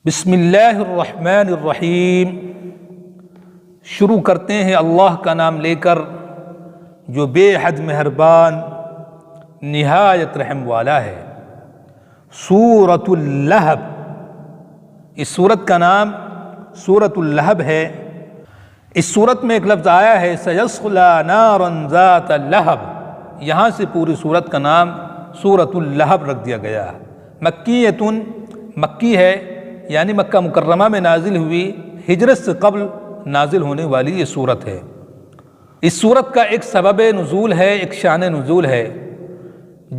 بسم اللہ الرحمن الرحیم۔ شروع کرتے ہیں اللہ کا نام لے کر جو بے حد مہربان نہایت رحم والا ہے۔ سورۃ اللہب، اس سورت کا نام سورۃ اللہب ہے۔ اس سورت میں ایک لفظ آیا ہے سیصلی نارا ذات لہب، یہاں سے پوری سورت کا نام سورۃ اللہب رکھ دیا گیا۔ مکیۃ، مکی ہے، یعنی مکہ مکرمہ میں نازل ہوئی، ہجرت سے قبل نازل ہونے والی یہ سورت ہے۔ اس سورت کا ایک سبب نزول ہے، ایک شان نزول ہے۔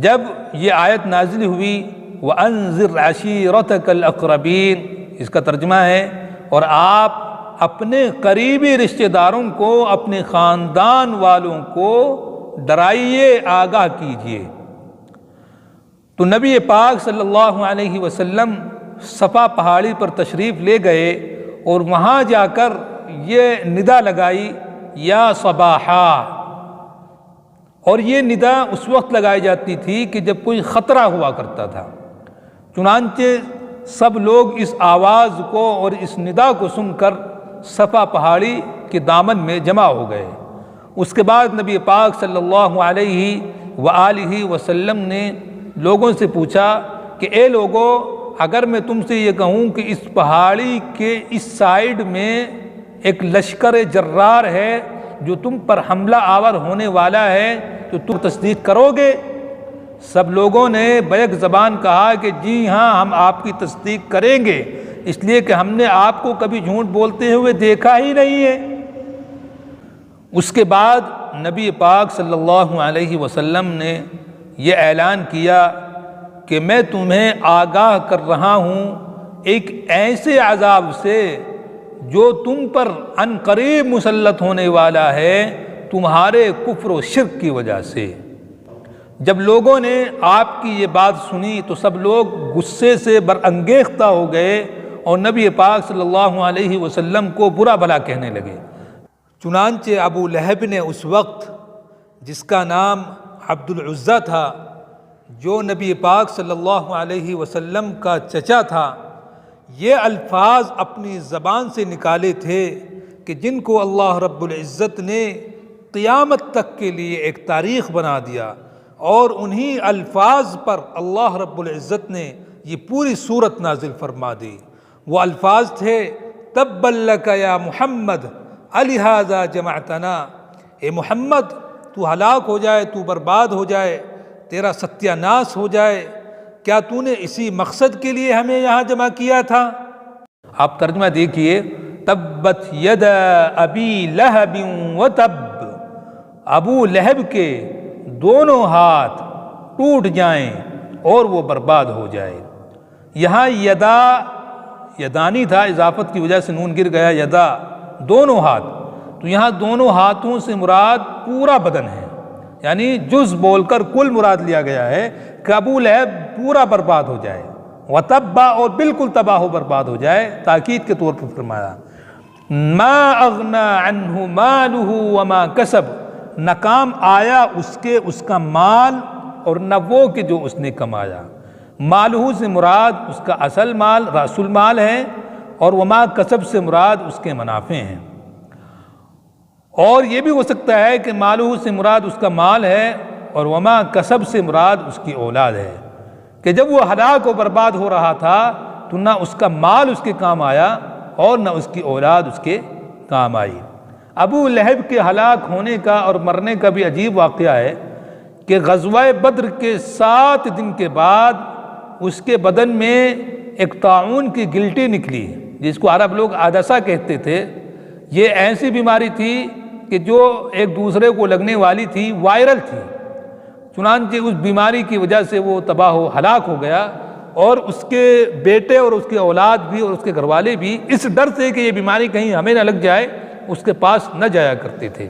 جب یہ آیت نازل ہوئی وَأَنذِرْ عَشِيرَتَكَ الْأَقْرَبِينَ، اس کا ترجمہ ہے اور آپ اپنے قریبی رشتہ داروں کو، اپنے خاندان والوں کو ڈرائیے، آگاہ کیجیے۔ تو نبی پاک صلی اللہ علیہ وسلم صفا پہاڑی پر تشریف لے گئے اور وہاں جا کر یہ ندا لگائی یا صباحا، اور یہ ندا اس وقت لگائی جاتی تھی کہ جب کوئی خطرہ ہوا کرتا تھا۔ چنانچہ سب لوگ اس آواز کو اور اس ندا کو سن کر صفا پہاڑی کے دامن میں جمع ہو گئے۔ اس کے بعد نبی پاک صلی اللہ علیہ وآلہ وسلم نے لوگوں سے پوچھا کہ اے لوگو، اگر میں تم سے یہ کہوں کہ اس پہاڑی کے اس سائیڈ میں ایک لشکر جرار ہے جو تم پر حملہ آور ہونے والا ہے، تو تم تصدیق کرو گے؟ سب لوگوں نے بیک زبان کہا کہ جی ہاں، ہم آپ کی تصدیق کریں گے، اس لیے کہ ہم نے آپ کو کبھی جھوٹ بولتے ہوئے دیکھا ہی نہیں ہے۔ اس کے بعد نبی پاک صلی اللہ علیہ وسلم نے یہ اعلان کیا کہ میں تمہیں آگاہ کر رہا ہوں ایک ایسے عذاب سے جو تم پر عن قریب مسلط ہونے والا ہے تمہارے کفر و شرک کی وجہ سے۔ جب لوگوں نے آپ کی یہ بات سنی تو سب لوگ غصے سے برانگیختہ ہو گئے اور نبی پاک صلی اللہ علیہ وسلم کو برا بھلا کہنے لگے۔ چنانچہ ابو لہب نے اس وقت، جس کا نام عبد العزیٰ تھا، جو نبی پاک صلی اللہ علیہ وسلم کا چچا تھا، یہ الفاظ اپنی زبان سے نکالے تھے کہ جن کو اللہ رب العزت نے قیامت تک کے لیے ایک تاریخ بنا دیا، اور انہی الفاظ پر اللہ رب العزت نے یہ پوری سورت نازل فرما دی۔ وہ الفاظ تھے تبا لک یا محمد الہذا جمعتنا، اے محمد تو ہلاک ہو جائے، تو برباد ہو جائے، تیرا ستیہ ناس ہو جائے، کیا تو نے اسی مقصد کے لیے ہمیں یہاں جمع کیا تھا؟ آپ ترجمہ دیکھیے، تبت ید ابی لہب وتب، ابو لہب کے دونوں ہاتھ ٹوٹ جائیں اور وہ برباد ہو جائے۔ یہاں یدا یدانی تھا، اضافت کی وجہ سے نون گر گیا، یدا دونوں ہاتھ، تو یہاں دونوں ہاتھوں سے مراد پورا بدن ہے، یعنی جز بول کر کل مراد لیا گیا ہے کہ ابو لہب پورا برباد ہو جائے، وتبا، اور بالکل تباہ و برباد ہو جائے، تاکید کے طور پر فرمایا ما اغنا عنہ مالہ وما کسب، نہ کام آیا اس کے اس کا مال اور نہ وہ کہ جو اس نے کمایا۔ مالہ سے مراد اس کا اصل مال، رأس المال ہے، اور وما کسب سے مراد اس کے منافع ہیں۔ اور یہ بھی ہو سکتا ہے کہ مالہ سے مراد اس کا مال ہے اور وما کسب سے مراد اس کی اولاد ہے، کہ جب وہ ہلاک و برباد ہو رہا تھا تو نہ اس کا مال اس کے کام آیا اور نہ اس کی اولاد اس کے کام آئی۔ ابو لہب کے ہلاک ہونے کا اور مرنے کا بھی عجیب واقعہ ہے کہ غزوہ بدر کے 7 دن کے بعد اس کے بدن میں ایک طاعون کی گلٹی نکلی، جس کو عرب لوگ عدسہ کہتے تھے۔ یہ ایسی بیماری تھی کہ جو ایک دوسرے کو لگنے والی تھی، وائرل تھی۔ چنانچہ اس بیماری کی وجہ سے وہ تباہ و ہلاک ہو گیا، اور اس کے بیٹے اور اس کی اولاد بھی اور اس کے گھر والے بھی اس ڈر سے کہ یہ بیماری کہیں ہمیں نہ لگ جائے اس کے پاس نہ جایا کرتے تھے۔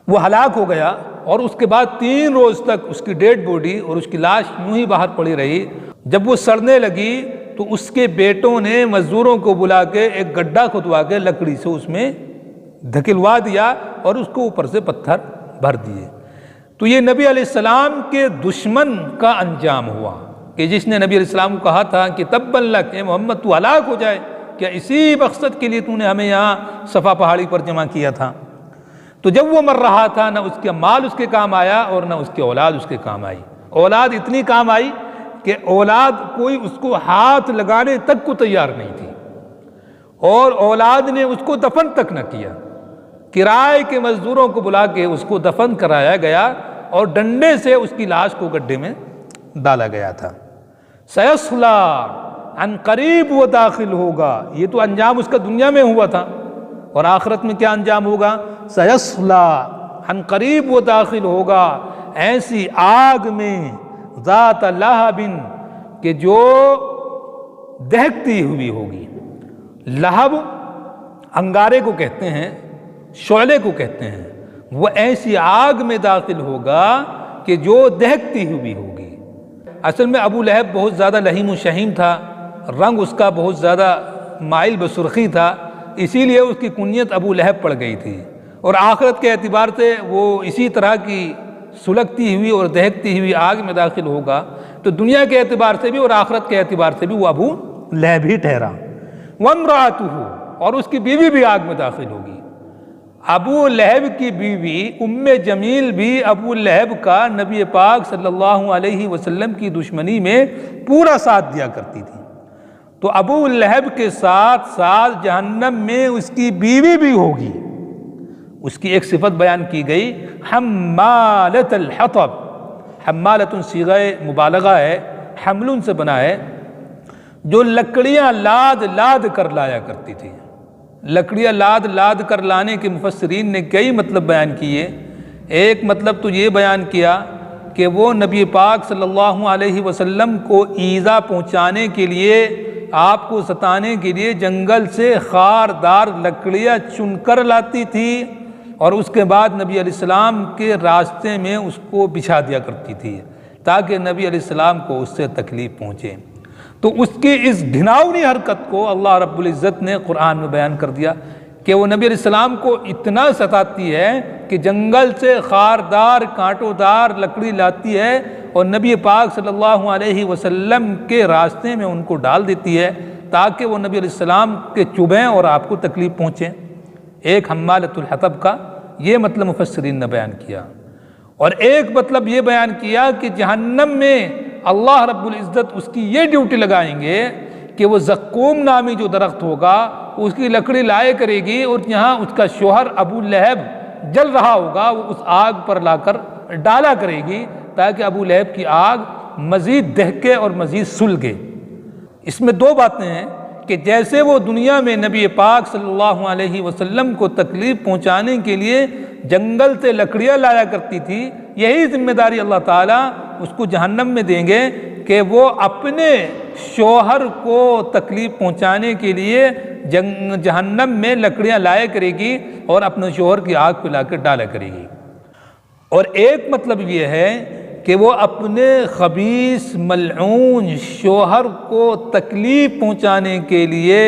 وہ ہلاک ہو گیا، اور اس کے بعد 3 روز تک اس کی ڈیڈ باڈی اور اس کی لاش یوں ہی باہر پڑی رہی۔ جب وہ سڑنے لگی تو اس کے بیٹوں نے مزدوروں کو بلا کے ایک گڈھا کھدوا کے لکڑی سے اس میں دھکلوا دیا اور اس کو اوپر سے پتھر بھر دیے۔ تو یہ نبی علیہ السلام کے دشمن کا انجام ہوا، کہ جس نے نبی علیہ السلام کو کہا تھا کہ تبًّ لک، اے محمد تو ہلاک ہو جائے، کیا اسی مقصد کے لیے تو نے ہمیں یہاں صفا پہاڑی پر جمع کیا تھا؟ تو جب وہ مر رہا تھا نہ اس کا مال اس کے کام آیا اور نہ اس کی اولاد اس کے کام آئی۔ اولاد اتنی کام آئی کہ اولاد کوئی اس کو ہاتھ لگانے تک کو تیار نہیں تھی، اور اولاد نے اس کو دفن تک نہ کیا۔ کرائے کے مزدوروں کو بلا کے اس کو دفن کرایا گیا اور ڈنڈے سے اس کی لاش کو گڈھے میں ڈالا گیا تھا۔ سیصلا، عن قریب وہ داخل ہوگا، یہ تو انجام اس کا دنیا میں ہوا تھا، اور آخرت میں کیا انجام ہوگا؟ سیصلا، عن قریب وہ داخل ہوگا ایسی آگ میں، ذات لہب، کہ جو دہکتی ہوئی ہوگی۔ لہب انگارے کو کہتے ہیں، شعلے کو کہتے ہیں۔ وہ ایسی آگ میں داخل ہوگا کہ جو دہکتی ہوئی ہوگی۔ اصل میں ابو لہب بہت زیادہ لہیم و شہیم تھا، رنگ اس کا بہت زیادہ مائل بسرخی تھا، اسی لیے اس کی کنیت ابو لہب پڑ گئی تھی، اور آخرت کے اعتبار سے وہ اسی طرح کی سلگتی ہوئی اور دہکتی ہوئی آگ میں داخل ہوگا، تو دنیا کے اعتبار سے بھی اور آخرت کے اعتبار سے بھی وہ ابو لہب ہی ٹھہرا۔ وامرأتہ، اور اس کی بیوی بھی آگ میں داخل ہوگی۔ ابو لہب کی بیوی ام جمیل بھی ابو لہب کا نبی پاک صلی اللہ علیہ وسلم کی دشمنی میں پورا ساتھ دیا کرتی تھی، تو ابو لہب کے ساتھ ساتھ جہنم میں اس کی بیوی بھی ہوگی۔ اس کی ایک صفت بیان کی گئی، حمالۃ الحطب۔ حمالۃ صیغہ مبالغہ ہے، حمل سے بنا ہے، جو لکڑیاں لاد لاد کر لایا کرتی تھی۔ لکڑیاں لاد لاد کر لانے کے مفسرین نے کئی مطلب بیان کیے۔ ایک مطلب تو یہ بیان کیا کہ وہ نبی پاک صلی اللہ علیہ وسلم کو ایذا پہنچانے کے لیے، آپ کو ستانے کے لیے جنگل سے خاردار لکڑیاں چن کر لاتی تھی، اور اس کے بعد نبی علیہ السلام کے راستے میں اس کو بچھا دیا کرتی تھی تاکہ نبی علیہ السلام کو اس سے تکلیف پہنچے۔ تو اس کی اس گھناؤنی حرکت کو اللہ رب العزت نے قرآن میں بیان کر دیا کہ وہ نبی علیہ السلام کو اتنا ستاتی ہے کہ جنگل سے خاردار کانٹوں دار لکڑی لاتی ہے اور نبی پاک صلی اللہ علیہ وسلم کے راستے میں ان کو ڈال دیتی ہے تاکہ وہ نبی علیہ السلام کے چبھیں اور آپ کو تکلیف پہنچے۔ ایک حمالۃ الحطب کا یہ مطلب مفسرین نے بیان کیا، اور ایک مطلب یہ بیان کیا کہ جہنم میں اللہ رب العزت اس کی یہ ڈیوٹی لگائیں گے کہ وہ زقوم نامی جو درخت ہوگا اس کی لکڑی لائے کرے گی، اور جہاں اس کا شوہر ابو لہب جل رہا ہوگا وہ اس آگ پر لا کر ڈالا کرے گی تاکہ ابو لہب کی آگ مزید دہکے اور مزید سلگے۔ اس میں دو باتیں ہیں کہ جیسے وہ دنیا میں نبی پاک صلی اللہ علیہ وسلم کو تکلیف پہنچانے کے لیے جنگل سے لکڑیاں لایا کرتی تھی، یہی ذمہ داری اللہ تعالیٰ اس کو جہنم میں دیں گے کہ وہ اپنے شوہر کو تکلیف پہنچانے کے لیے جہنم میں لکڑیاں لایا کرے گی اور اپنے شوہر کی آگ پہ لا کر ڈالا کرے گی۔ اور ایک مطلب یہ ہے کہ وہ اپنے خبیث ملعون شوہر کو تکلیف پہنچانے کے لیے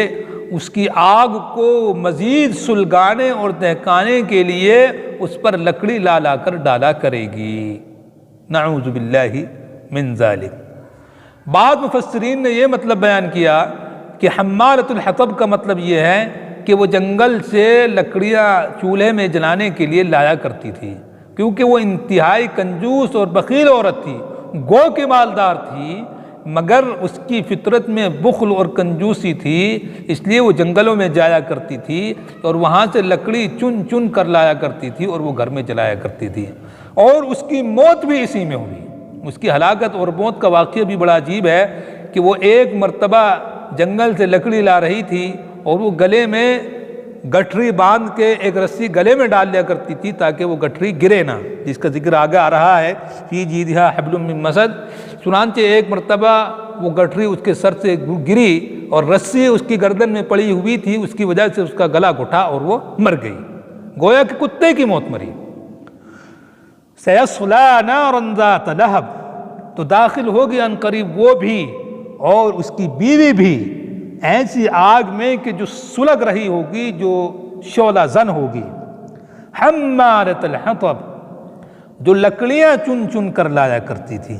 اس کی آگ کو مزید سلگانے اور دہکانے کے لیے اس پر لکڑی لا لا کر ڈالا کرے گی۔ نعوذ باللہ من ذالک۔ بعض مفسرین نے یہ مطلب بیان کیا کہ حمالۃ الحطب کا مطلب یہ ہے کہ وہ جنگل سے لکڑیاں چولہے میں جلانے کے لیے لایا کرتی تھی، کیونکہ وہ انتہائی کنجوس اور بخیل عورت تھی، گو کی مالدار تھی، مگر اس کی فطرت میں بخل اور کنجوسی تھی، اس لیے وہ جنگلوں میں جایا کرتی تھی اور وہاں سے لکڑی چن چن کر لایا کرتی تھی اور وہ گھر میں جلایا کرتی تھی، اور اس کی موت بھی اسی میں ہوئی۔ اس کی ہلاکت اور موت کا واقعہ بھی بڑا عجیب ہے کہ وہ ایک مرتبہ جنگل سے لکڑی لا رہی تھی اور وہ گلے میں گٹھری باندھ کے ایک رسی گلے میں ڈال لیا کرتی تھی تاکہ وہ گٹھری گرے نہ، جس کا ذکر آگے آ رہا ہے فی جیدھا حبل من مسد۔ چنانچہ ایک مرتبہ وہ گٹھری اس کے سر سے گری اور رسی اس کی گردن میں پڑی ہوئی تھی، اس کی وجہ سے اس کا گلا گھٹا اور وہ مر گئی، گویا کہ کتے کی موت مری۔ سیصلی نارا ذات لہب، تو داخل ہوگی ان قریب وہ بھی اور اس کی بیوی بھی ایسی آگ میں کہ جو سلگ رہی ہوگی، جو شعلہ زن ہوگی۔ حمالۃ الحطب، جو لکڑیاں چن چن کر لایا کرتی تھی،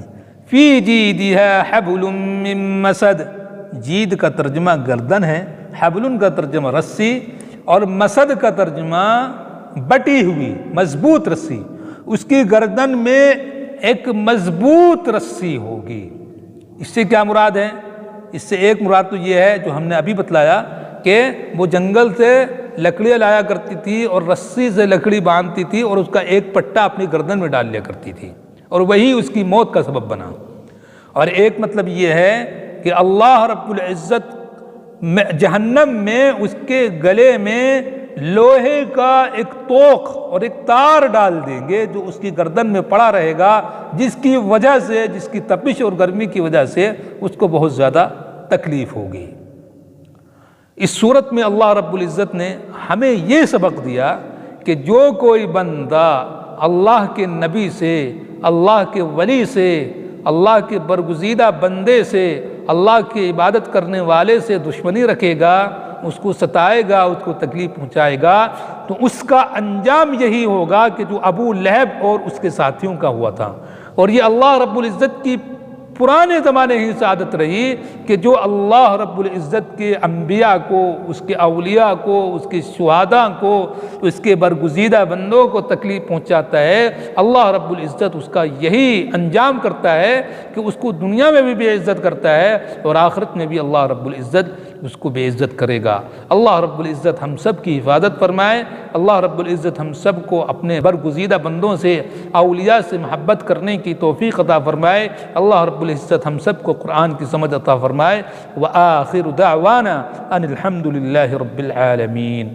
فی جیدہا حبل من مسد، جید کا ترجمہ گردن ہے، حبل کا ترجمہ رسی، اور مسد کا ترجمہ بٹی ہوئی مضبوط رسی، اس کی گردن میں ایک مضبوط رسی ہوگی۔ اس سے کیا مراد ہے؟ اس سے ایک مراد تو یہ ہے جو ہم نے ابھی بتلایا کہ وہ جنگل سے لکڑیاں لایا کرتی تھی اور رسی سے لکڑی باندھتی تھی اور اس کا ایک پٹا اپنی گردن میں ڈال لیا کرتی تھی، اور وہی اس کی موت کا سبب بنا۔ اور ایک مطلب یہ ہے کہ اللہ رب العزت جہنم میں اس کے گلے میں لوہے کا ایک توق اور ایک تار ڈال دیں گے جو اس کی گردن میں پڑا رہے گا، جس کی وجہ سے، جس کی تپش اور گرمی کی وجہ سے اس کو بہت زیادہ تکلیف ہوگی۔ اس صورت میں اللہ رب العزت نے ہمیں یہ سبق دیا کہ جو کوئی بندہ اللہ کے نبی سے، اللہ کے ولی سے، اللہ کے برگزیدہ بندے سے، اللہ کی عبادت کرنے والے سے دشمنی رکھے گا، اس کو ستائے گا، اس کو تکلیف پہنچائے گا، تو اس کا انجام یہی ہوگا کہ جو ابو لہب اور اس کے ساتھیوں کا ہوا تھا۔ اور یہ اللہ رب العزت کی پرانے زمانے ہی سے عادت رہی کہ جو اللہ رب العزت کے انبیاء کو، اس کے اولیاء کو، اس کے شہداء کو، اس کے برگزیدہ بندوں کو تکلیف پہنچاتا ہے، اللہ رب العزت اس کا یہی انجام کرتا ہے کہ اس کو دنیا میں بھی بے عزت کرتا ہے اور آخرت میں بھی اللہ رب العزت اس کو بے عزت کرے گا۔ اللہ رب العزت ہم سب کی حفاظت فرمائے، اللہ رب العزت ہم سب کو اپنے برگزیدہ بندوں سے، اولیاء سے محبت کرنے کی توفیق عطا فرمائے، اللہ رب العزت ہم سب کو قرآن کی سمجھ عطا فرمائے۔ وآخر دعوانا ان الحمد للہ رب العالمین۔